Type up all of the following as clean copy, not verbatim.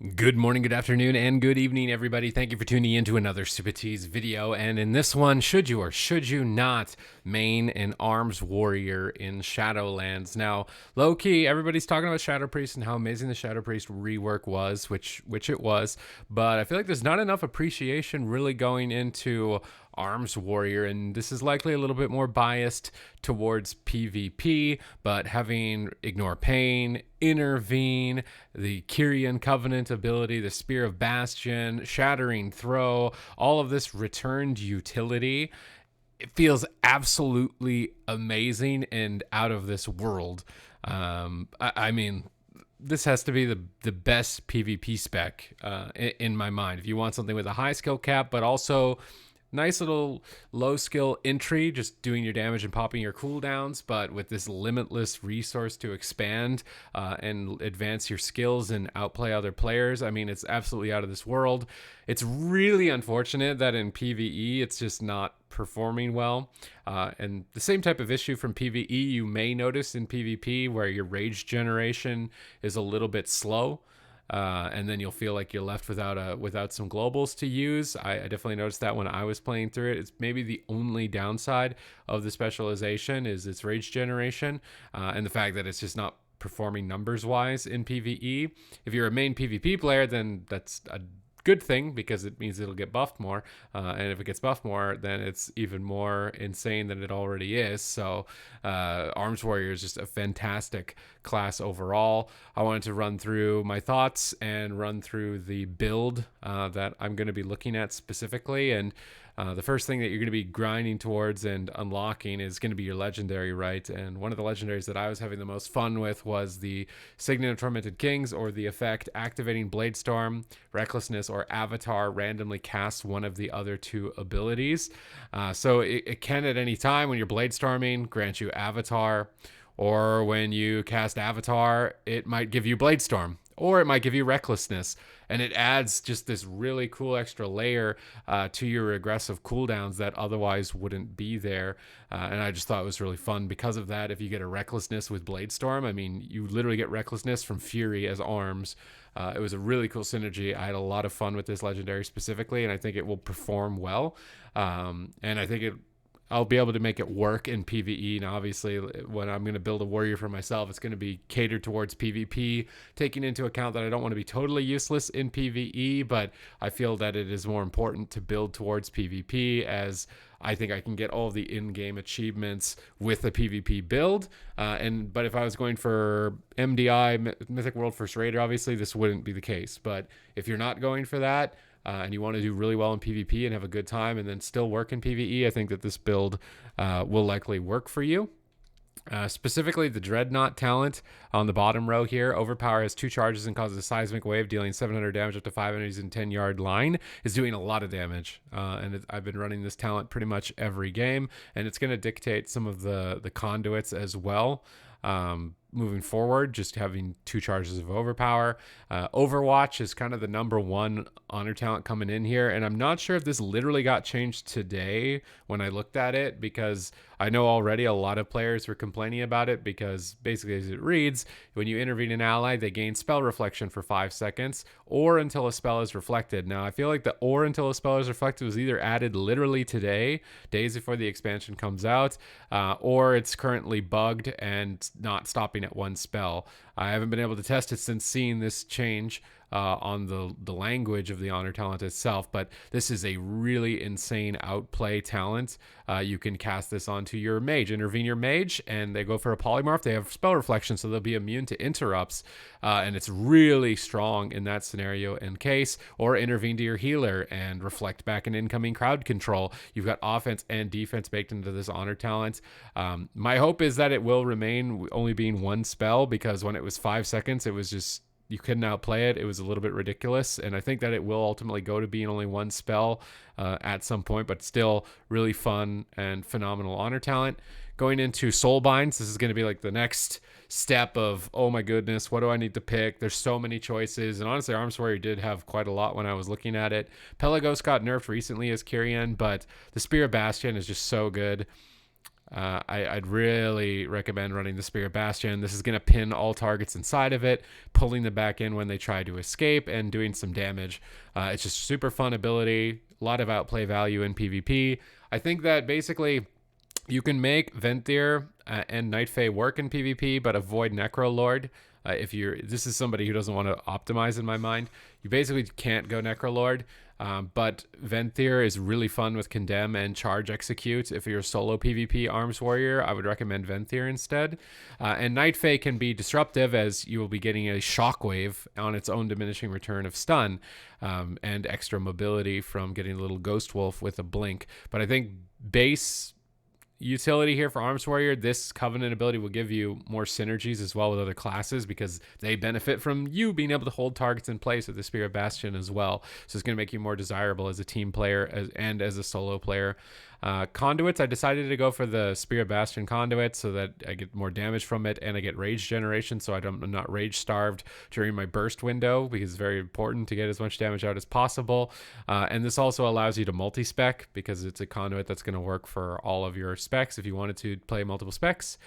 Good morning, good afternoon, and good evening, everybody. Thank you for tuning in to another Supatease video. And in this one, should you or should you not main an arms warrior in Shadowlands? Now, low key, everybody's talking about Shadow Priest and how amazing the Shadow Priest rework was, which it was. But I feel like there's not enough appreciation really going into arms warrior, and this is likely a little bit more biased towards PvP, but having ignore pain, intervene, the Kyrian Covenant ability, the Spear of Bastion, shattering throw, all of this returned utility, it feels absolutely amazing and out of this world. I mean, this has to be the best PvP spec in my mind. If you want something with a high skill cap, but also nice little low skill entry, just doing your damage and popping your cooldowns, but with this limitless resource to expand and advance your skills and outplay other players. I mean, it's absolutely out of this world. It's really unfortunate that in PvE it's just not performing well. And the same type of issue from PvE you may notice in PvP, where your rage generation is a little bit slow. And then you'll feel like you're left without some globals to use. I definitely noticed that when I was playing through it. It's maybe the only downside of the specialization is its rage generation, and the fact that it's just not performing numbers wise in PvE. If you're a main PvP player, then that's a good thing because it means it'll get buffed more, and if it gets buffed more, then it's even more insane than it already is. So arms warrior is just a fantastic class overall. I wanted to run through my thoughts and run through the build that I'm going to be looking at specifically. And the first thing that you're going to be grinding towards and unlocking is going to be your legendary, right? And one of the legendaries that I was having the most fun with was the Signet of Tormented Kings, or the effect activating Bladestorm, Recklessness, or Avatar randomly casts one of the other two abilities. So it can at any time when you're Bladestorming grant you Avatar, or when you cast Avatar, it might give you Bladestorm, or it might give you Recklessness. And it adds just this really cool extra layer to your aggressive cooldowns that otherwise wouldn't be there. And I just thought it was really fun because of that. If you get a Recklessness with Bladestorm, I mean, you literally get Recklessness from Fury as arms. It was a really cool synergy. I had a lot of fun with this legendary specifically, and I think it will perform well. And I think I'll be able to make it work in PvE. Now, obviously, when I'm going to build a warrior for myself, it's going to be catered towards PvP, taking into account that I don't want to be totally useless in PvE, but I feel that it is more important to build towards PvP, as I think I can get all of the in-game achievements with a PvP build. But if I was going for MDI, Mythic World First Raider, obviously this wouldn't be the case. But if you're not going for that, and you want to do really well in PvP and have a good time and then still work in PvE, I think that this build will likely work for you. Specifically, the Dreadnought talent on the bottom row here. Overpower has 2 charges and causes a seismic wave, dealing 700 damage up to 5 enemies in 10-yard line. Is doing a lot of damage, and I've been running this talent pretty much every game, and it's going to dictate some of the conduits as well. Moving forward, just having 2 charges of overpower. Overwatch is kind of the number 1 honor talent coming in here, and I'm not sure if this literally got changed today when I looked at it, because I know already a lot of players were complaining about it, because basically as it reads, when you intervene an ally, they gain spell reflection for 5 seconds, or until a spell is reflected. Now, I feel like the or until a spell is reflected was either added literally today, days before the expansion comes out, or it's currently bugged and not stopping at 1 spell. I haven't been able to test it since seeing this change on the language of the honor talent itself, but this is a really insane outplay talent. You can cast this onto your mage, intervene your mage, and they go for a polymorph. They have spell reflection, so they'll be immune to interrupts, and it's really strong in that scenario in case. Or intervene to your healer and reflect back an incoming crowd control. You've got offense and defense baked into this honor talent. My hope is that it will remain only being 1 spell, because when it was 5 seconds, it was just, you couldn't outplay it. It was a little bit ridiculous, and I think that it will ultimately go to being only 1 spell at some point, but still really fun and phenomenal honor talent. Going into Soulbinds, this is going to be like the next step of, oh my goodness, what do I need to pick? There's so many choices, and honestly, Arms Warrior did have quite a lot when I was looking at it. Pelagos got nerfed recently as Kyrian, but the Spear of Bastion is just so good. I'd really recommend running the Spirit Bastion. This is going to pin all targets inside of it, pulling them back in when they try to escape, and doing some damage. It's just super fun ability, a lot of outplay value in PvP. I think that basically you can make Venthyr and Night Fae work in PvP, but avoid Necrolord. This is somebody who doesn't want to optimize in my mind. You basically can't go Necrolord. But Venthyr is really fun with Condemn and Charge Execute. If you're a solo PvP Arms Warrior, I would recommend Venthyr instead. And Night Fae can be disruptive, as you will be getting a Shockwave on its own diminishing return of stun, and extra mobility from getting a little Ghost Wolf with a blink. But I think base utility here for Arms Warrior, this Covenant ability will give you more synergies as well with other classes, because they benefit from you being able to hold targets in place with the Spirit Bastion as well. So it's going to make you more desirable as a team player and as a solo player. Conduits, I decided to go for the Spirit Bastion Conduit so that I get more damage from it, and I get rage generation, so I'm not rage starved during my burst window, because it's very important to get as much damage out as possible. And this also allows you to multi-spec, because it's a conduit that's going to work for all of your specs if you wanted to play multiple specs.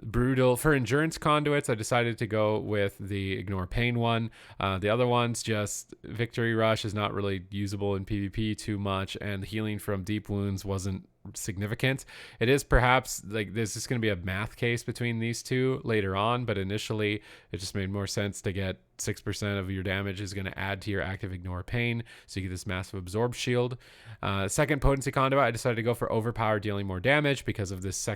Brutal for endurance conduits, I decided to go with the Ignore Pain one. The other ones, just Victory Rush is not really usable in PvP too much, and healing from deep wounds wasn't significant. It is perhaps like this is going to be a math case between these two later on, but initially it just made more sense to get 6% of your damage is going to add to your active Ignore Pain, so you get this massive absorb shield. Second potency conduit, I decided to go for Overpower, dealing more damage because of this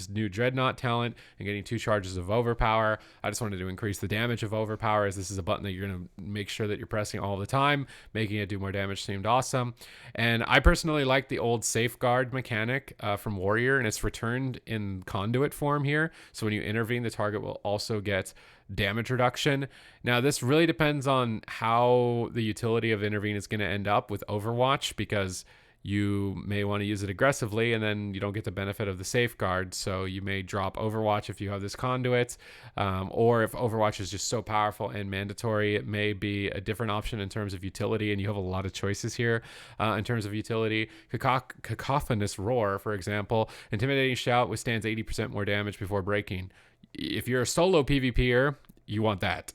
new Dreadnought talent and getting 2 charges of Overpower. I just wanted to increase the damage of Overpower, as this is a button that you're going to make sure that you're pressing all the time. Making it do more damage seemed awesome. And I personally like the old Safeguard mechanic from Warrior, and it's returned in conduit form here. So when you intervene, the target will also get damage reduction. Now, this really depends on how the utility of intervene is going to end up with Overwatch, because you may want to use it aggressively and then you don't get the benefit of the safeguard. So you may drop Overwatch if you have this conduit, or if Overwatch is just so powerful and mandatory, it may be a different option in terms of utility, and you have a lot of choices here in terms of utility. Cacophonous Roar, for example, Intimidating Shout withstands 80% more damage before breaking. If you're a solo PvPer, you want that.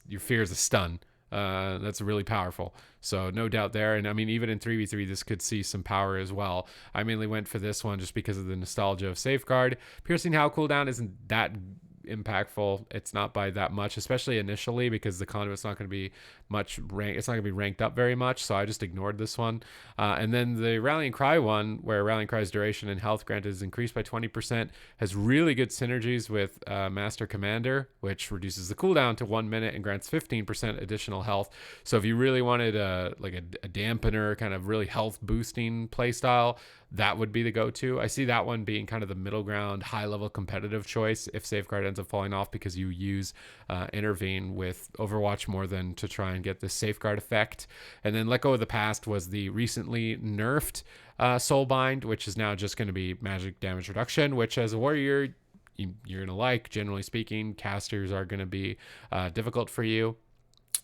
Your fear is a stun. That's really powerful. So no doubt there. And I mean, even in 3v3, this could see some power as well. I mainly went for this one just because of the nostalgia of Safeguard. Piercing Howl cooldown isn't that impactful. It's not by that much, especially initially, because the conduit's not going to be much rank. It's not going to be ranked up very much, so I just ignored this one. And then the Rallying Cry one, where Rallying Cry's duration and health granted is increased by 20%, has really good synergies with Master Commander, which reduces the cooldown to 1 minute and grants 15% additional health. So if you really wanted a dampener, kind of really health boosting playstyle, that would be the go-to. I see that one being kind of the middle ground, high-level competitive choice if Safeguard ends up falling off, because you use Intervene with Overwatch more than to try and get the Safeguard effect. And then Let Go of the Past was the recently nerfed Soulbind, which is now just going to be magic damage reduction, which as a warrior, you're going to like. Generally speaking, casters are going to be difficult for you.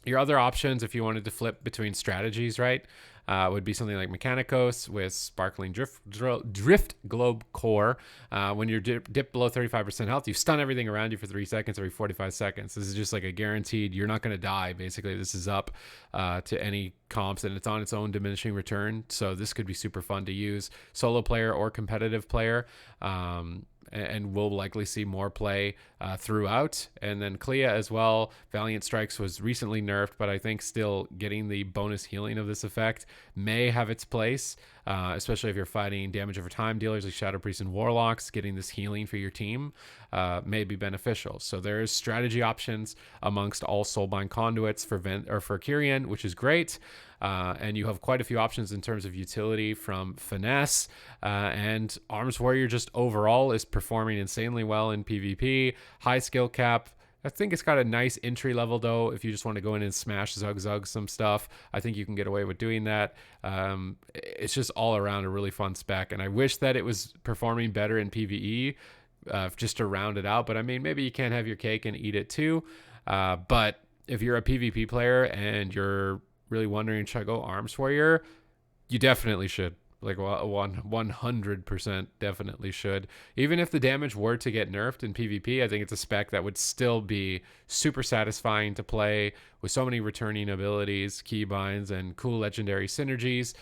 Your other options, if you wanted to flip between strategies, right, would be something like Mechanicos with Sparkling Drift Globe Core. When you're dipped below 35% health, you stun everything around you for 3 seconds every 45 seconds. This is just like a guaranteed, you're not going to die, basically. This is up to any comps, and it's on its own diminishing return. So this could be super fun to use, solo player or competitive player. And we'll likely see more play throughout. And then Clea as well. Valiant Strikes was recently nerfed, but I think still getting the bonus healing of this effect may have its place, especially if you're fighting damage over time dealers like Shadow Priests and Warlocks. Getting this healing for your team may be beneficial. So there's strategy options amongst all Soulbind conduits for Kyrian, which is great. And you have quite a few options in terms of utility from Finesse, and Arms Warrior just overall is performing insanely well in PvP. High skill cap. I think it's got a nice entry level though. If you just want to go in and smash Zug some stuff, I think you can get away with doing that. It's just all around a really fun spec, and I wish that it was performing better in PvE just to round it out. But I mean, maybe you can't have your cake and eat it too. But if you're a PvP player and you're really wondering, should I go Arms Warrior? You definitely should. Like 100% definitely should. Even if the damage were to get nerfed in PvP, I think it's a spec that would still be super satisfying to play with so many returning abilities, keybinds, and cool legendary synergies,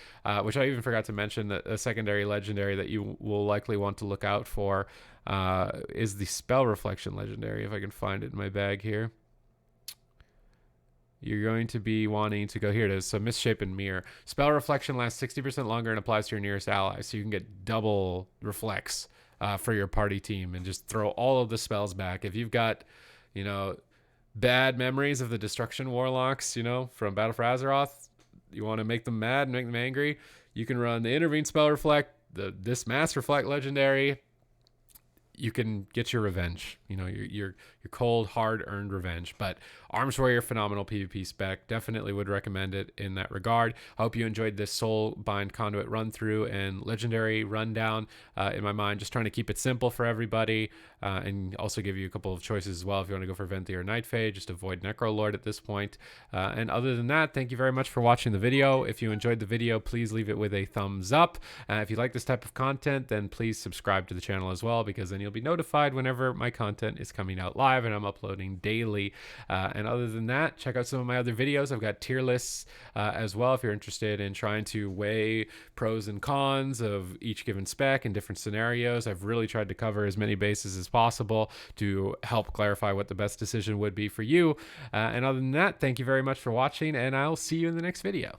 which I even forgot to mention that a secondary legendary that you will likely want to look out for is the Spell Reflection legendary, if I can find it in my bag here. You're going to be wanting to go here. It is. So Misshapen Mirror. Spell Reflection lasts 60% longer and applies to your nearest ally. So you can get double reflects for your party team and just throw all of the spells back. If you've got, you know, bad memories of the Destruction Warlocks, you know, from Battle for Azeroth, you want to make them mad and make them angry, you can run the Intervene Spell Reflect, this Mass Reflect legendary. You can get your revenge, you know, your cold, hard-earned revenge. But Arms Warrior, phenomenal PvP spec. Definitely would recommend it in that regard. I hope you enjoyed this Soulbind Conduit run-through and legendary rundown. In my mind, just trying to keep it simple for everybody, and also give you a couple of choices as well if you want to go for Venti or Nightfade. Just avoid Necrolord at this point. And other than that, thank you very much for watching the video. If you enjoyed the video, please leave it with a thumbs up. If you like this type of content, then please subscribe to the channel as well, because then you'll be notified whenever my content is coming out live, and I'm uploading daily. And other than that, check out some of my other videos. I've got tier lists as well if you're interested in trying to weigh pros and cons of each given spec in different scenarios. I've really tried to cover as many bases as possible to help clarify what the best decision would be for you. And other than that, thank you very much for watching, and I'll see you in the next video.